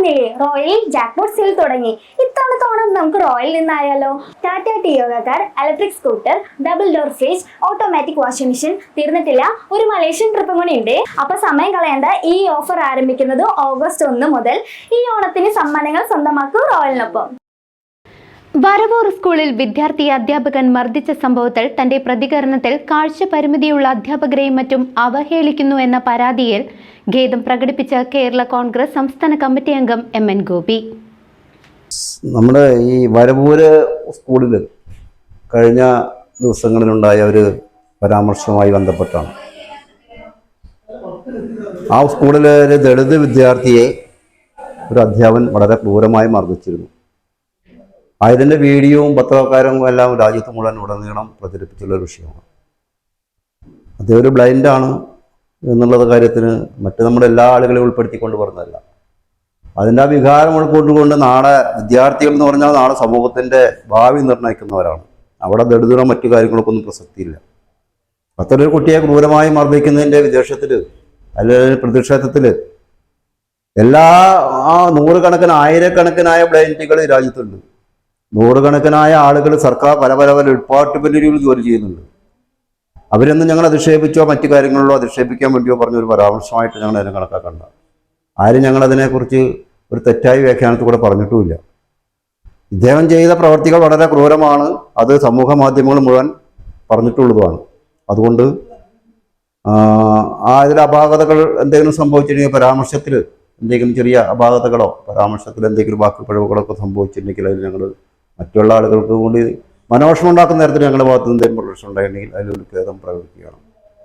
പറഞ്ഞില്ലേ royal jackpot sale തുടങ്ങി. ഇത്തവണത്തെ ഓണം നമുക്ക് റോയൽ നിന്നായാലോ? ടാറ്റ ടിയോഗക്കാർ, electric scooter, double door fridge, automatic washing machine. തീർന്നിട്ടില്ല, ഒരു മലേഷ്യൻ ട്രിപ്പും കൂടി ഉണ്ട്. അപ്പൊ സമയം കളയേണ്ട, ഈ ഓഫർ ആരംഭിക്കുന്നത് ഓഗസ്റ്റ് 1 മുതൽ. ഈ ഓണത്തിന് സമ്മാനങ്ങൾ സ്വന്തമാക്കൂ റോയലിനൊപ്പം. വരവൂർ സ്കൂളിൽ വിദ്യാർത്ഥിയെ അധ്യാപകൻ മർദ്ദിച്ച സംഭവത്തിൽ തന്റെ പ്രതികരണത്തിൽ കാഴ്ച പരിമിതിയുള്ള അധ്യാപകരെയും മറ്റും അവഹേളിക്കുന്നു എന്ന പരാതിയിൽ ഖേദം പ്രകടിപ്പിച്ച കേരള കോൺഗ്രസ് സംസ്ഥാന കമ്മിറ്റി അംഗം MN ഗോപി. നമ്മുടെ ഈ വരവൂര് സ്കൂളിൽ കഴിഞ്ഞ ദിവസങ്ങളിലുണ്ടായ ഒരു പരാമർശവുമായി ബന്ധപ്പെട്ടാണ്. ആ സ്കൂളിലെ ഒരു ദളിത് വിദ്യാർത്ഥിയെ ഒരു അധ്യാപകൻ വളരെ ക്രൂരമായി മർദ്ദിച്ചിരുന്നു. അതിൻ്റെ വീഡിയോയും പത്രക്കാരും എല്ലാം രാജ്യത്ത് മുഴുവൻ ഉടനീളം പ്രചരിപ്പിച്ചുള്ളൊരു വിഷയമാണ്. അദ്ദേഹം ഒരു ബ്ലൈൻഡാണ് എന്നുള്ളത് കാര്യത്തിന് മറ്റ് നമ്മുടെ എല്ലാ ആളുകളെയും ഉൾപ്പെടുത്തിക്കൊണ്ട് പറഞ്ഞതല്ല. അതിൻ്റെ ആ വികാരം ഉൾക്കൊണ്ടുകൊണ്ട് നാളെ വിദ്യാർത്ഥികൾ എന്ന് പറഞ്ഞാൽ നാളെ സമൂഹത്തിൻ്റെ ഭാവി നിർണ്ണയിക്കുന്നവരാണ്. അവിടെ ദളിതരോ മറ്റു കാര്യങ്ങൾക്കൊന്നും പ്രസക്തിയില്ല. അത്തരൊരു കുട്ടിയെ ക്രൂരമായി മർദ്ദിക്കുന്നതിൻ്റെ വിദേശത്തിൽ അല്ലെങ്കിൽ പ്രതിഷേധത്തിൽ എല്ലാ നൂറുകണക്കിന് ആയിരക്കണക്കിനായ ബ്ലൈൻഡുകൾ രാജ്യത്തുണ്ട്. നൂറുകണക്കിനായ ആളുകൾ സർക്കാർ പല പല പല ഡിപ്പാർട്ട്മെന്റുകളിൽ ജോലി ചെയ്യുന്നുണ്ട്. അവരൊന്നും ഞങ്ങൾ അധിക്ഷേപിച്ചോ മറ്റു കാര്യങ്ങളിലോ അധിക്ഷേപിക്കാൻ വേണ്ടിയോ പറഞ്ഞൊരു പരാമർശമായിട്ട് ഞങ്ങൾ അതിനെ കണക്കാക്കണ്ട. ആരും ഞങ്ങളതിനെക്കുറിച്ച് ഒരു തെറ്റായ വ്യാഖ്യാനത്തിൽ കൂടെ പറഞ്ഞിട്ടുമില്ല. ഇദ്ദേഹം ചെയ്ത പ്രവർത്തികൾ വളരെ ക്രൂരമാണ്. അത് സമൂഹ മാധ്യമങ്ങൾ മുഴുവൻ പറഞ്ഞിട്ടുള്ളതുമാണ്. അതുകൊണ്ട് ഇതിൽ അപാകതകൾ എന്തെങ്കിലും സംഭവിച്ചിട്ടുണ്ടെങ്കിൽ, പരാമർശത്തിൽ എന്തെങ്കിലും ചെറിയ അപാകതകളോ പരാമർശത്തിൽ എന്തെങ്കിലും വാക്കുപിഴവുകളൊക്കെ സംഭവിച്ചിട്ടുണ്ടെങ്കിൽ അതിൽ ഞങ്ങൾ മറ്റുള്ള ആളുകൾക്ക് കൂടി മനോവിഷമം ഉണ്ടാക്കുന്ന തരത്തിൽ ഞങ്ങളുടെ ഭാഗത്ത് എന്തെങ്കിലും പ്രശ്നം ഉണ്ടായിട്ടുണ്ടെങ്കിൽ അതിലൊരു ഖേദം പ്രകടിപ്പിക്കുകയാണ്.